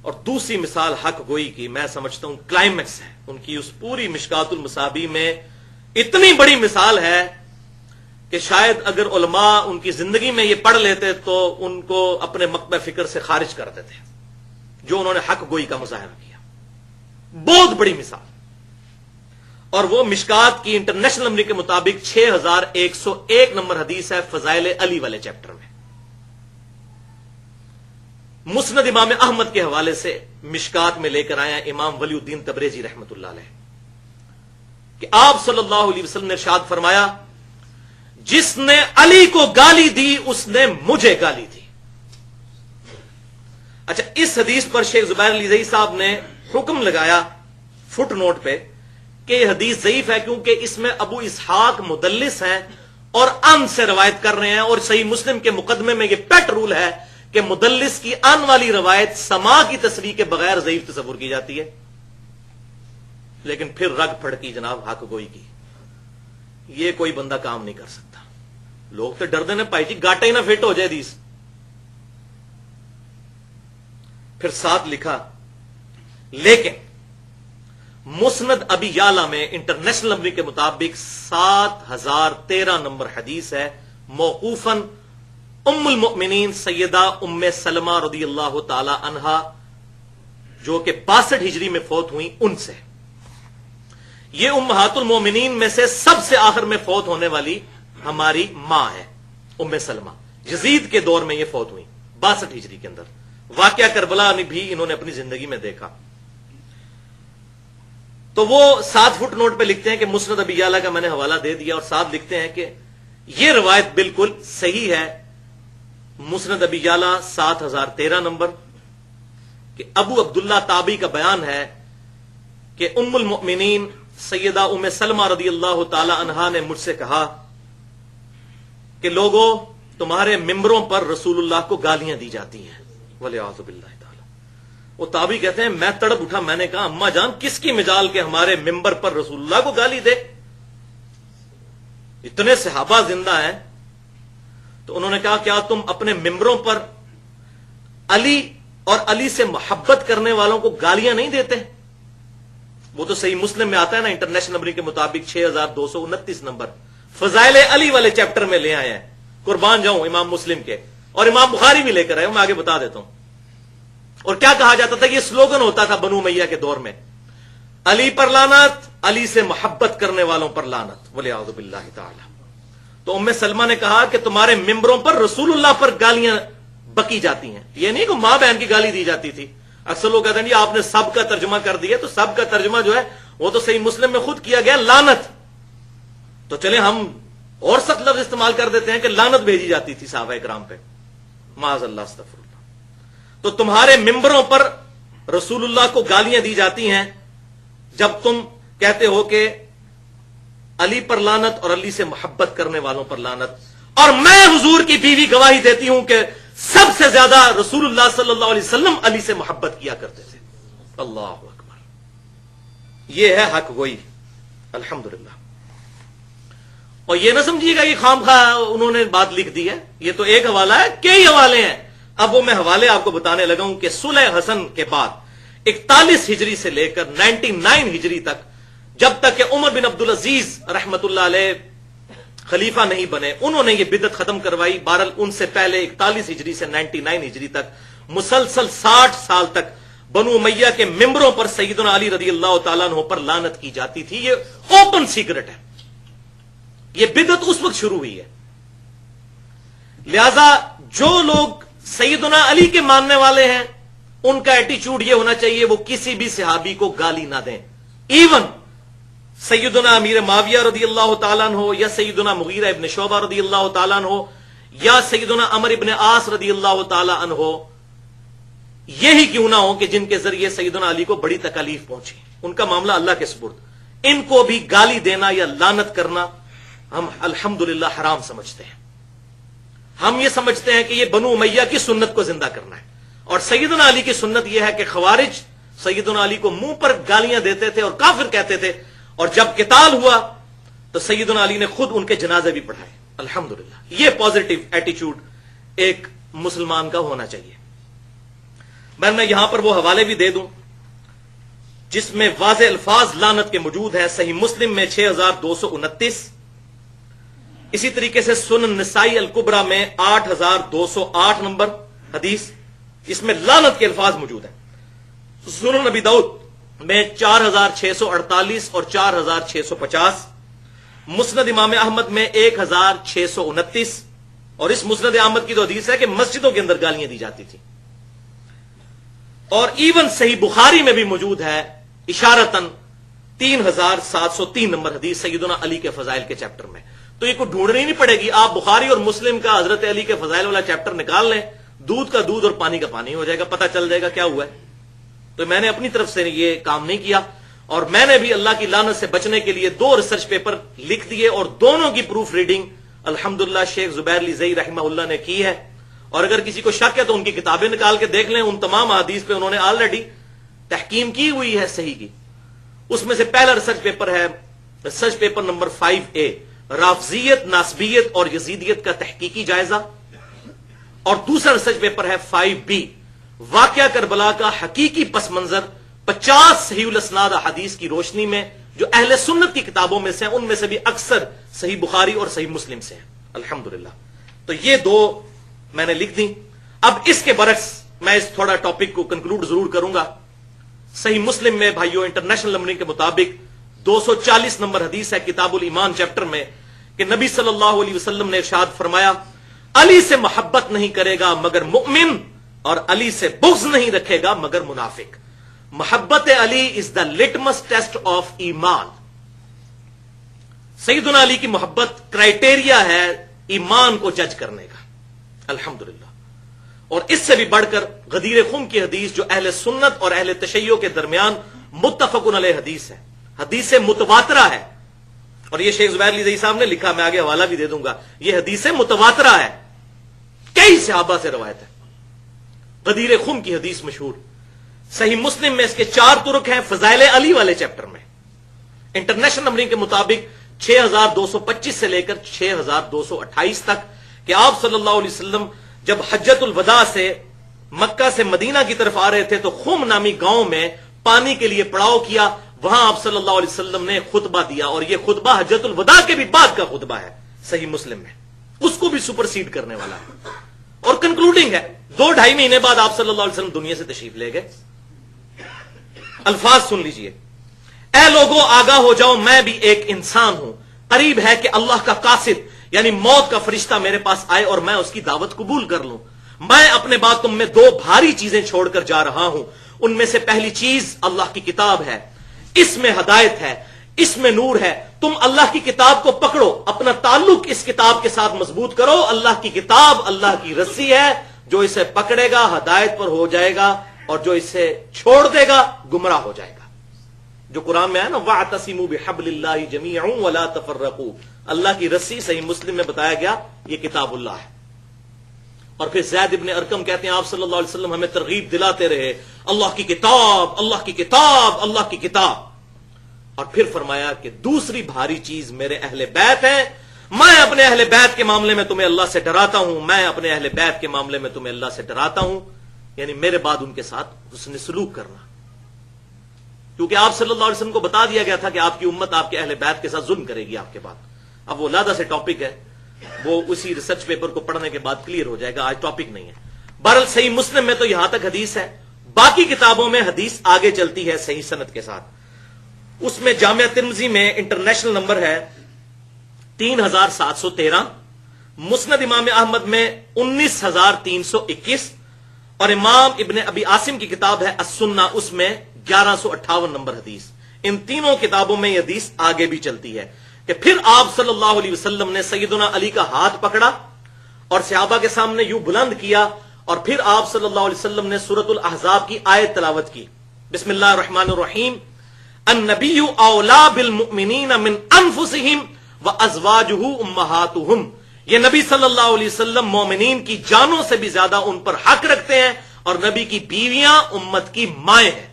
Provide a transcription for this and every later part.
اور دوسری مثال حق گوئی کی میں سمجھتا ہوں کلائمیکس ہے ان کی اس پوری مشکات المصابی میں، اتنی بڑی مثال ہے کہ شاید اگر علماء ان کی زندگی میں یہ پڑھ لیتے تو ان کو اپنے مکتب فکر سے خارج کر دیتے، جو انہوں نے حق گوئی کا مظاہرہ کیا. بہت بڑی مثال. اور وہ مشکات کی انٹرنیشنل نمبر کے مطابق 6101 نمبر حدیث ہے فضائل علی والے چیپٹر میں. مسند امام احمد کے حوالے سے مشکات میں لے کر آیا امام ولی الدین تبریزی رحمت اللہ علیہ کہ آپ صلی اللہ علیہ وسلم نے ارشاد فرمایا، جس نے علی کو گالی دی اس نے مجھے گالی دی. اچھا، اس حدیث پر شیخ زبیر علی زئی صاحب نے حکم لگایا فٹ نوٹ پہ کہ یہ حدیث ضعیف ہے کیونکہ اس میں ابو اسحاق مدلس ہیں اور ان سے روایت کر رہے ہیں، اور صحیح مسلم کے مقدمے میں یہ پیٹ رول ہے کہ مدلس کی ان والی روایت سما کی تصریح کے بغیر ضعیف تصور کی جاتی ہے. لیکن پھر رگ پھڑکی جناب حق گوئی کی، یہ کوئی بندہ کام نہیں کر سکتا. لوگ تو ڈردے نے پائی جی گاٹا ہی نہ فٹ ہو جائے حدیث. پھر ساتھ لکھا لیکن مسند ابی یعلا میں انٹرنیشنل نمبر کے مطابق 7013 نمبر حدیث ہے موقوفاً ام المؤمنین سیدہ ام سلمہ رضی اللہ تعالی عنہا جو کہ 62 ہجری میں فوت ہوئی ان سے. یہ امہات المومنین میں سے سب سے آخر میں فوت ہونے والی ہماری ماں ہے ام سلمہ. یزید کے دور میں یہ فوت ہوئی 62 ہجری کے اندر. واقعہ کربلا نے بھی انہوں نے اپنی زندگی میں دیکھا. تو وہ 7 فٹ نوٹ پہ لکھتے ہیں کہ مسند ابی یعلا کا میں نے حوالہ دے دیا، اور ساتھ لکھتے ہیں کہ یہ روایت بالکل صحیح ہے. مسند ابی یعلا 7013 نمبر کہ ابو عبداللہ تابعی کا بیان ہے کہ ام المؤمنین سیدہ ام سلمہ رضی اللہ تعالی عنہا نے مجھ سے کہا کہ لوگوں تمہارے ممبروں پر رسول اللہ کو گالیاں دی جاتی ہیں ولیعوذ باللہ تعالی. وہ تابعی کہتے ہیں میں تڑپ اٹھا، میں نے کہا اماں جان کس کی مجال کے ہمارے ممبر پر رسول اللہ کو گالی دے، اتنے صحابہ زندہ ہیں. تو انہوں نے کہا کیا تم اپنے ممبروں پر علی اور علی سے محبت کرنے والوں کو گالیاں نہیں دیتے؟ وہ تو صحیح مسلم میں آتا ہے نا انٹرنیشنل نمبر کے مطابق 6229 نمبر فضائل علی والے چیپٹر میں لے آئے ہیں. قربان جاؤں امام مسلم کے، اور امام بخاری بھی لے کر آئے، میں آگے بتا دیتا ہوں. اور کیا کہا جاتا تھا، یہ سلوگن ہوتا تھا بنو امیہ کے دور میں، علی پر لعنت، علی سے محبت کرنے والوں پر لعنت ولیعوذ باللہ تعالی. تو ام سلمہ نے کہا کہ تمہارے ممبروں پر رسول اللہ پر گالیاں بکی جاتی ہیں. یہ نہیں کہ ماں بہن کی گالی دی جاتی تھی. اکثر لوگ کہتے ہیں جی آپ نے سب کا ترجمہ کر دیا، تو سب کا ترجمہ جو ہے وہ تو صحیح مسلم میں خود کیا گیا لعنت. تو چلے ہم اور سخت لفظ استعمال کر دیتے ہیں کہ لعنت بھیجی جاتی تھی صحابہ کرام پہ، معاذ اللہ استغفر اللہ. تو تمہارے ممبروں پر رسول اللہ کو گالیاں دی جاتی ہیں جب تم کہتے ہو کہ علی پر لعنت اور علی سے محبت کرنے والوں پر لعنت. اور میں حضور کی بیوی گواہی دیتی ہوں کہ سب سے زیادہ رسول اللہ صلی اللہ علیہ وسلم علی سے محبت کیا کرتے تھے. اللہ اکبر. یہ ہے حق گوئی الحمدللہ. اور یہ نہ سمجھیے گا کہ خام خواہ انہوں نے بات لکھ دی ہے، یہ تو ایک حوالہ ہے، کئی حوالے ہیں. اب وہ میں حوالے آپ کو بتانے لگا ہوں کہ صلح حسن کے بعد 41 ہجری سے لے کر 99 ہجری تک، جب تک کہ عمر بن عبدالعزیز رحمت اللہ علیہ خلیفہ نہیں بنے، انہوں نے یہ بدعت ختم کروائی. بہرحال ان سے پہلے 41 ہجری سے 99 ہجری تک مسلسل 60 سال تک بنو امیہ کے ممبروں پر سیدنا علی رضی اللہ تعالیٰ عنہ پر لعنت کی جاتی تھی. یہ اوپن سیکرٹ ہے، یہ بدعت اس وقت شروع ہوئی ہے. لہذا جو لوگ سیدنا علی کے ماننے والے ہیں ان کا ایٹیچیوڈ یہ ہونا چاہیے وہ کسی بھی صحابی کو گالی نہ دیں. ایون سیدنا امیر معاویہ رضی اللہ تعالیٰ عنہ یا سیدنا مغیرہ ابن شعبہ رضی اللہ تعالیٰ عنہ یا سیدنا عمر ابن عاص رضی اللہ تعالیٰ عنہ، یہی کیوں نہ ہو کہ جن کے ذریعے سیدنا علی کو بڑی تکالیف پہنچی، ان کا معاملہ اللہ کے سپرد، ان کو بھی گالی دینا یا لعنت کرنا ہم الحمدللہ حرام سمجھتے ہیں. ہم یہ سمجھتے ہیں کہ یہ بنو امیہ کی سنت کو زندہ کرنا ہے. اور سیدنا علی کی سنت یہ ہے کہ خوارج سیدنا علی کو منہ پر گالیاں دیتے تھے اور کافر کہتے تھے، اور جب قتال ہوا تو سیدنا علی نے خود ان کے جنازے بھی پڑھائے. الحمدللہ یہ پازیٹو ایٹیچیوڈ ایک مسلمان کا ہونا چاہیے. میں یہاں پر وہ حوالے بھی دے دوں جس میں واضح الفاظ لعنت کے موجود ہیں. صحیح مسلم میں 6229، اسی طریقے سے سنن نسائی الکبرى میں 8208 نمبر حدیث، اس میں لعنت کے الفاظ موجود ہیں. سنن نبی داؤد میں 4648 اور 4650، مسند امام احمد میں 1629، اور اس مسند احمد کی تو حدیث ہے کہ مسجدوں کے اندر گالیاں دی جاتی تھی. اور ایون صحیح بخاری میں بھی موجود ہے اشارتاً 3703 نمبر حدیث سیدنا علی کے فضائل کے چیپٹر میں. تو یہ کوئی ڈھونڈنی نہیں پڑے گی، آپ بخاری اور مسلم کا حضرت علی کے فضائل والا چیپٹر نکال لیں، دودھ کا دودھ اور پانی کا پانی ہو جائے گا، پتہ چل جائے گا کیا ہوا ہے. تو میں نے اپنی طرف سے یہ کام نہیں کیا، اور میں نے بھی اللہ کی لعنت سے بچنے کے لیے 2 ریسرچ پیپر لکھ دیے، اور دونوں کی پروف ریڈنگ الحمدللہ شیخ زبیر علی زئی رحمہ اللہ نے کی ہے. اور اگر کسی کو شک ہے تو ان کی کتابیں نکال کے دیکھ لیں، ان تمام احادیث پہ انہوں نے آلریڈی تحکیم کی ہوئی ہے صحیح کی. اس میں سے پہلا ریسرچ پیپر ہے ریسرچ پیپر نمبر 5A، رافضیت، ناسبیت اور یزیدیت کا تحقیقی جائزہ، اور دوسرا ریسرچ پیپر ہے 5B، واقعہ کربلا کا حقیقی پس منظر 50 صحیح الاسناد احادیث کی روشنی میں جو اہل سنت کی کتابوں میں سے ہیں، ان میں سے بھی اکثر صحیح بخاری اور صحیح مسلم سے ہیں الحمدللہ. تو یہ 2 میں نے لکھ دی. اب اس کے برعکس میں اس تھوڑا ٹاپک کو کنکلوڈ ضرور کروں گا. صحیح مسلم میں بھائیوں انٹرنیشنل نمبرنگ کے مطابق 240 نمبر حدیث ہے کتاب الایمان چیپٹر میں کہ نبی صلی اللہ علیہ وسلم نے ارشاد فرمایا، علی سے محبت نہیں کرے گا مگر مؤمن، اور علی سے بغض نہیں رکھے گا مگر منافق. محبت علی از دا لٹمس ٹیسٹ آف ایمان. سیدنا علی کی محبت کرائٹیریا ہے ایمان کو جج کرنے کا الحمدللہ. اور اس سے بھی بڑھ کر غدیر خم کی حدیث جو اہل سنت اور اہل تشیع کے درمیان متفق علیہ حدیث ہے، حدیث متواترہ ہے. اور یہ شیخ زبیر علی زئی صاحب نے لکھا، میں آگے حوالہ بھی دے دوں گا، یہ حدیث متواترہ ہے، کئی صحابہ سے روایت ہے. غدیر خم کی حدیث مشہور. صحیح مسلم میں اس کے 4 طرق ہیں فضائل علی والے چیپٹر میں. انٹرنیشنل نمبرنگ کے مطابق 6225 سے لے کر 6228 تک کہ آپ صلی اللہ علیہ وسلم جب حجۃ الوداع سے مکہ سے مدینہ کی طرف آ رہے تھے تو خم نامی گاؤں میں پانی کے لیے پڑاؤ کیا. وہاں آپ صلی اللہ علیہ وسلم نے خطبہ دیا، اور یہ خطبہ حجۃ الوداع کے بھی بعد کا خطبہ ہے صحیح مسلم میں، اس کو بھی سپرسیڈ کرنے والا ہے. اور کنکلوڈنگ ہے 2-2.5 مہینے بعد آپ صلی اللہ علیہ وسلم دنیا سے تشریف لے گئے. الفاظ سن لیجئے، اے لوگوں آگاہ ہو جاؤ، میں بھی ایک انسان ہوں، قریب ہے کہ اللہ کا قاصد یعنی موت کا فرشتہ میرے پاس آئے اور میں اس کی دعوت قبول کر لوں. میں اپنے بعد تم میں 2 بھاری چیزیں چھوڑ کر جا رہا ہوں. ان میں سے پہلی چیز اللہ کی کتاب ہے، اس میں ہدایت ہے، اس میں نور ہے. تم اللہ کی کتاب کو پکڑو، اپنا تعلق اس کتاب کے ساتھ مضبوط کرو. اللہ کی کتاب اللہ کی رسی ہے، جو اسے پکڑے گا ہدایت پر ہو جائے گا، اور جو اسے چھوڑ دے گا گمراہ ہو جائے گا. جو قرآن میں ہے نا وَاعْتَصِمُوا بِحَبْلِ اللَّهِ جَمِيعًا وَلَا تَفَرَّقُوا، اللہ کی رسی صحیح مسلم میں بتایا گیا یہ کتاب اللہ ہے. اور پھر زید ابن ارقم کہتے ہیں آپ صلی اللہ علیہ وسلم ہمیں ترغیب دلاتے رہے اللہ کی کتاب، اللہ کی کتاب، اللہ کی کتاب. اور پھر فرمایا کہ دوسری بھاری چیز میرے اہل بیت ہیں، میں اپنے اہل بیت کے معاملے میں تمہیں اللہ سے ڈراتا ہوں، میں اپنے اہل بیت کے معاملے میں تمہیں اللہ سے ڈراتا ہوں. یعنی میرے بعد ان کے ساتھ حسن سلوک کرنا، کیونکہ آپ صلی اللہ علیہ وسلم کو بتا دیا گیا تھا کہ آپ کی امت آپ کے اہل بیت کے ساتھ ظلم کرے گی آپ کے بعد. اب وہ علیحدہ سے ٹاپک ہے، وہ اسی ریسرچ پیپر کو پڑھنے کے بعد کلیئر ہو جائے گا، آج ٹاپک نہیں ہے. بہرحال صحیح مسلم میں تو یہاں تک حدیث ہے، باقی کتابوں میں حدیث آگے چلتی ہے صحیح سند کے ساتھ. اس میں جامعہ ترمذی میں انٹرنیشنل نمبر ہے 3713، مسند امام احمد میں 19321، اور امام ابن ابی عاصم کی کتاب ہے السنہ، اس میں 1158 نمبر حدیث. ان تینوں کتابوں میں یہ حدیث آگے بھی چلتی ہے کہ پھر آپ صلی اللہ علیہ وسلم نے سیدنا علی کا ہاتھ پکڑا اور صحابہ کے سامنے یوں بلند کیا، اور پھر آپ صلی اللہ علیہ وسلم نے سورۃ الاحزاب کی آیت تلاوت کی، بسم اللہ الرحمن الرحیم، النبی اولا بالمؤمنین من انفسہم وازواجہ امہاتہم. یہ نبی صلی اللہ علیہ وسلم مومنین کی جانوں سے بھی زیادہ ان پر حق رکھتے ہیں، اور نبی کی بیویاں امت کی مائیں ہیں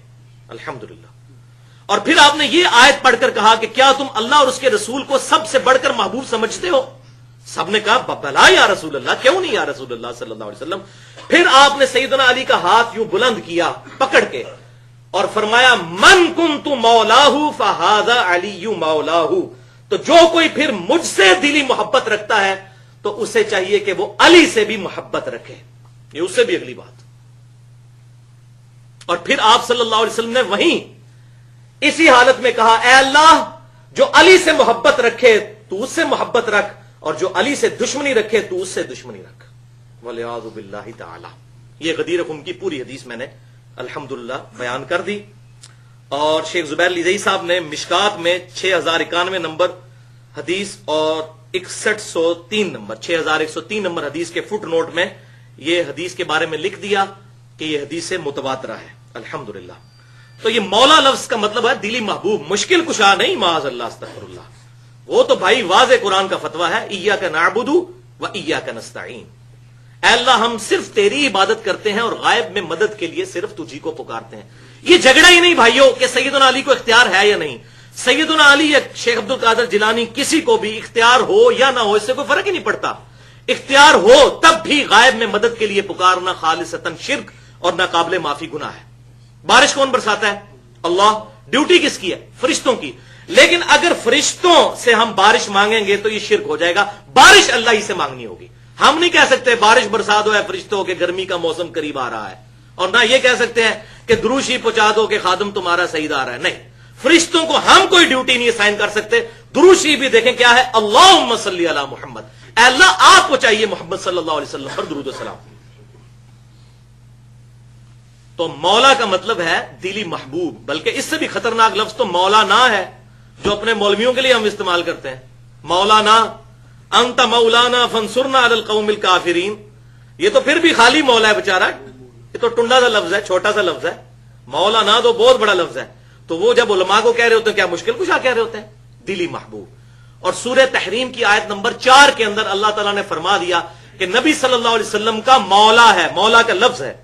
الحمدللہ. اور پھر آپ نے یہ آیت پڑھ کر کہا کہ کیا تم اللہ اور اس کے رسول کو سب سے بڑھ کر محبوب سمجھتے ہو؟ سب نے کہا بلا یا رسول اللہ، کیوں نہیں یا رسول اللہ صلی اللہ علیہ وسلم. پھر آپ نے سیدنا علی کا ہاتھ یوں بلند کیا پکڑ کے اور فرمایا من کنت مولاہ فہذا علی مولاہ. تو جو کوئی پھر مجھ سے دلی محبت رکھتا ہے تو اسے چاہیے کہ وہ علی سے بھی محبت رکھے. یہ اس سے بھی اگلی بات. اور پھر آپ صلی اللہ علیہ وسلم نے وہیں اسی حالت میں کہا اے اللہ جو علی سے محبت رکھے تو اس سے محبت رکھ، اور جو علی سے دشمنی رکھے تو اس سے دشمنی رکھ. وَلِعَاذُ بِاللَّهِ تَعَالَى. یہ غدیر خم کی پوری حدیث میں نے الحمدللہ بیان کر دی. اور شیخ زبیر لیزئی صاحب نے مشکات میں 6091 نمبر حدیث اور 6103 نمبر 6103 نمبر حدیث کے فٹ نوٹ میں یہ حدیث کے بارے میں لکھ دیا کہ یہ حدیث متواترہ ہے الحمدللہ. تو یہ مولا لفظ کا مطلب ہے دلی محبوب، مشکل کشا نہیں، معاذ اللہ استغفر اللہ. وہ تو بھائی واضح قرآن کا فتویٰ ہے ایاک نعبد و ایاک نستعین. اے اللہ ہم صرف تیری عبادت کرتے ہیں اور غائب میں مدد کے لیے صرف تجھی کو پکارتے ہیں. یہ جھگڑا ہی نہیں بھائیوں کہ سیدنا علی کو اختیار ہے یا نہیں. سیدنا علی یا شیخ عبد القادر جیلانی کسی کو بھی اختیار ہو یا نہ ہو اس سے کوئی فرق ہی نہیں پڑتا. اختیار ہو تب بھی غائب میں مدد کے لیے پکارنا خالصتاً شرک اور ناقابل معافی گناہ ہے. بارش کون برساتا ہے؟ اللہ. ڈیوٹی کس کی ہے؟ فرشتوں کی. لیکن اگر فرشتوں سے ہم بارش مانگیں گے تو یہ شرک ہو جائے گا. بارش اللہ ہی سے مانگنی ہوگی. ہم نہیں کہہ سکتے بارش برسا دو ہے فرشتوں کے گرمی کا موسم قریب آ رہا ہے، اور نہ یہ کہہ سکتے ہیں کہ دروشی پہنچا دو کہ خادم تمہارا سعید آ رہا ہے. نہیں، فرشتوں کو ہم کوئی ڈیوٹی نہیں سائن کر سکتے. دروشی بھی دیکھیں کیا ہے، اللہم صلی علی محمد. اے اللہ آپ کو چاہیے محمد صلی اللہ علیہ وسلم پر درود و سلام. تو مولا کا مطلب ہے دلی محبوب. بلکہ اس سے بھی خطرناک لفظ تو مولانا ہے جو اپنے مولویوں کے لیے ہم استعمال کرتے ہیں. مولانا انت مولانا فانصرنا علی القوم الکافرین. یہ تو پھر بھی خالی مولا ہے بیچارہ، یہ تو ٹنڈا سا لفظ ہے، چھوٹا سا لفظ ہے. مولانا تو بہت بڑا لفظ ہے. تو وہ جب علماء کو کہہ رہے ہوتے ہیں کیا مشکل کشا کہہ رہے ہوتے ہیں؟ دلی محبوب. اور سورہ تحریم کی آیت نمبر 4 کے اندر اللہ تعالیٰ نے فرما دیا کہ نبی صلی اللہ علیہ وسلم کا مولا ہے. مولا کا لفظ ہے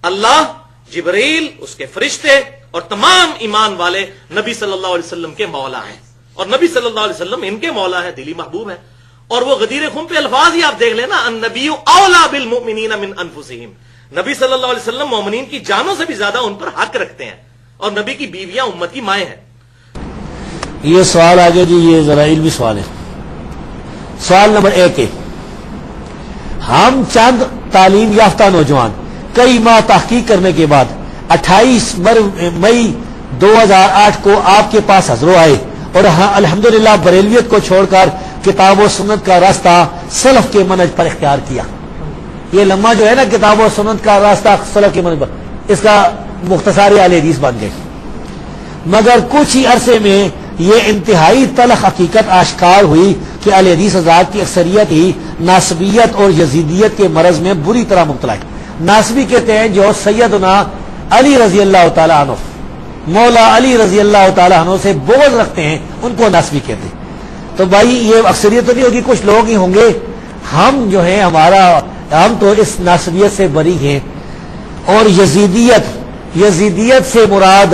اللہ، جبریل، اس کے فرشتے اور تمام ایمان والے نبی صلی اللہ علیہ وسلم کے مولا ہیں. اور نبی صلی اللہ علیہ وسلم ان کے مولا ہے، دلی محبوب ہے. اور وہ غدیر خم پہ الفاظ ہی آپ دیکھ لینا، النبی اولا بالمؤمنین من انفسہم. نبی صلی اللہ علیہ وسلم مومنین کی جانوں سے بھی زیادہ ان پر حق رکھتے ہیں، اور نبی کی بیویاں امت کی مائیں ہیں. یہ سوال آگے جی، یہ ذرا علمی سوال ہے. سوال نمبر 1 ہے، ہم چند تعلیم یافتہ نوجوان کئی ماہ تحقیق کرنے کے بعد 28 مئی 2008 کو آپ کے پاس حضروں آئے اور الحمدللہ بریلویت کو چھوڑ کر کتاب و سنت کا راستہ سلف کے منہج پر اختیار کیا. یہ لمحہ جو ہے نا کتاب و سنت کا راستہ سلف کے منہج پر، اس کا مختصر اہل حدیث بن گئے. مگر کچھ ہی عرصے میں یہ انتہائی تلخ حقیقت آشکار ہوئی کہ اہل حدیث حضرات کی اکثریت ہی ناسبیت اور یزیدیت کے مرض میں بری طرح مبتلا ہے. ناسبی کہتے ہیں جو سیدنا علی رضی اللہ تعالیٰ عنہ، مولا علی رضی اللہ تعالیٰ عنہ سے بغض رکھتے ہیں، ان کو ناسبی کہتے ہیں. تو بھائی یہ اکثریت تو نہیں ہوگی، کچھ لوگ ہی ہوں گے. ہم جو ہیں ہم تو اس ناسبیت سے بری ہیں. اور یزیدیت سے مراد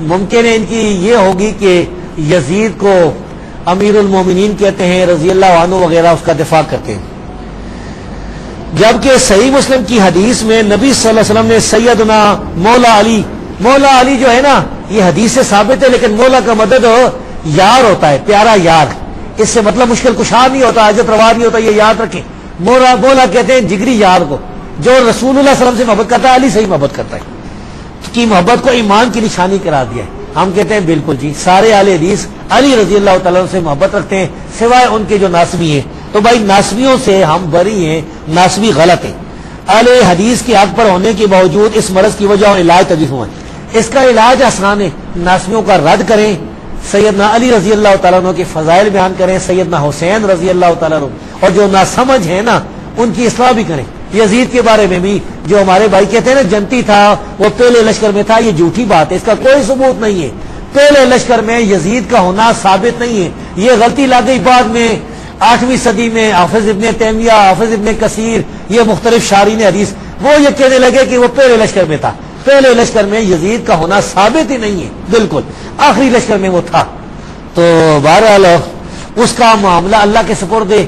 ممکن ہے ان کی یہ ہوگی کہ یزید کو امیر المومنین کہتے ہیں، رضی اللہ عنہ وغیرہ، اس کا دفاع کرتے ہیں. جبکہ صحیح مسلم کی حدیث میں نبی صلی اللہ علیہ وسلم نے سیدنا مولا علی جو ہے نا، یہ حدیث سے ثابت ہے، لیکن مولا کا مدد یار ہوتا ہے، پیارا یار. اس سے مطلب مشکل کشا نہیں ہوتا، حاجت روا نہیں ہوتا، یہ یاد رکھیں. مولا کہتے ہیں جگری یار کو، جو رسول اللہ صلی اللہ علیہ وسلم سے محبت کرتا ہے، علی سے ہی محبت کرتا ہے، کی محبت کو ایمان کی نشانی قرار دیا ہے. ہم کہتے ہیں بالکل جی، سارے اہل حدیث علی رضی اللہ تعالیٰ سے محبت رکھتے ہیں سوائے ان کے جو ناسبی ہیں. تو بھائی ناسبیوں سے ہم بری ہیں، ناسبی غلط ہے. اہل حدیث کے حق پر ہونے کے باوجود اس مرض کی وجہ اور علاج تجویز ہوا ہے. اس کا علاج آسان ہے، ناسبیوں کا رد کریں، سیدنا علی رضی اللہ تعالیٰ عنہ کے فضائل بیان کریں، سیدنا حسین رضی اللہ تعالیٰ عنہ، اور جو ناسمجھ ہے نا ان کی اصلاح بھی کریں. یزید کے بارے میں بھی جو ہمارے بھائی کہتے ہیں نا جنتی تھا، وہ پہلے لشکر میں تھا، یہ جھوٹی بات ہے، اس کا کوئی ثبوت نہیں ہے. پہلے لشکر میں یزید کا ہونا ثابت نہیں ہے، یہ غلطی لا گئی بعد میں 8ویں صدی میں. حافظ ابن تیمیہ، حافظ ابن کثیر، یہ مختلف شارحین حدیث وہ یہ کہنے لگے کہ وہ پہلے لشکر میں تھا. پہلے لشکر میں یزید کا ہونا ثابت ہی نہیں ہے، بالکل آخری لشکر میں وہ تھا. تو بہرحال اس کا معاملہ اللہ کے سپرد ہے۔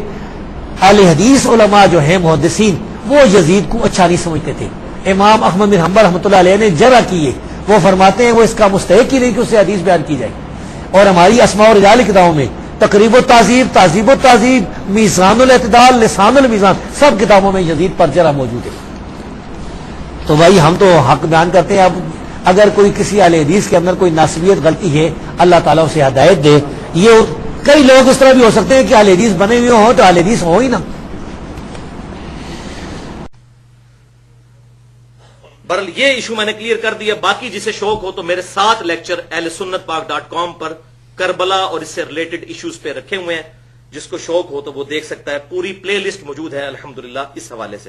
اہل حدیث علماء جو ہیں محدثین وہ یزید کو اچھا نہیں سمجھتے تھے۔ امام احمد بن حنبل رحمۃ اللہ علیہ نے جرح کی ہے، وہ فرماتے ہیں وہ اس کا مستحق ہی نہیں کہ اس سے حدیث بیان کی جائے۔ اور ہماری اسماء و رجال کتابوں میں تقریب و تہذیب، تہذیب و تہذیب، میزان الاعتدال، لسان المیزان، سب کتابوں میں یزید پر جرح موجود ہے۔ تو بھائی ہم تو حق بیان کرتے ہیں۔ اب اگر کوئی کسی اہل حدیث کے اندر کوئی ناسبیت غلطی ہے، اللہ تعالیٰ اسے ہدایت دے۔ یہ کئی لوگ اس طرح بھی ہو سکتے ہیں کہ اہل حدیث بنے ہوئے ہوں تو اہل حدیث ہو ہی نا۔ برحال یہ ایشو میں نے کلیئر کر دیا۔ باقی جسے شوق ہو تو میرے 7 لیکچر ahlsunnatpak.com پر کربلا اور اس سے ریلیٹڈ ایشوز پہ رکھے ہوئے ہیں، جس کو شوق ہو تو وہ دیکھ سکتا ہے۔ پوری پلے لسٹ موجود ہے الحمدللہ اس حوالے سے۔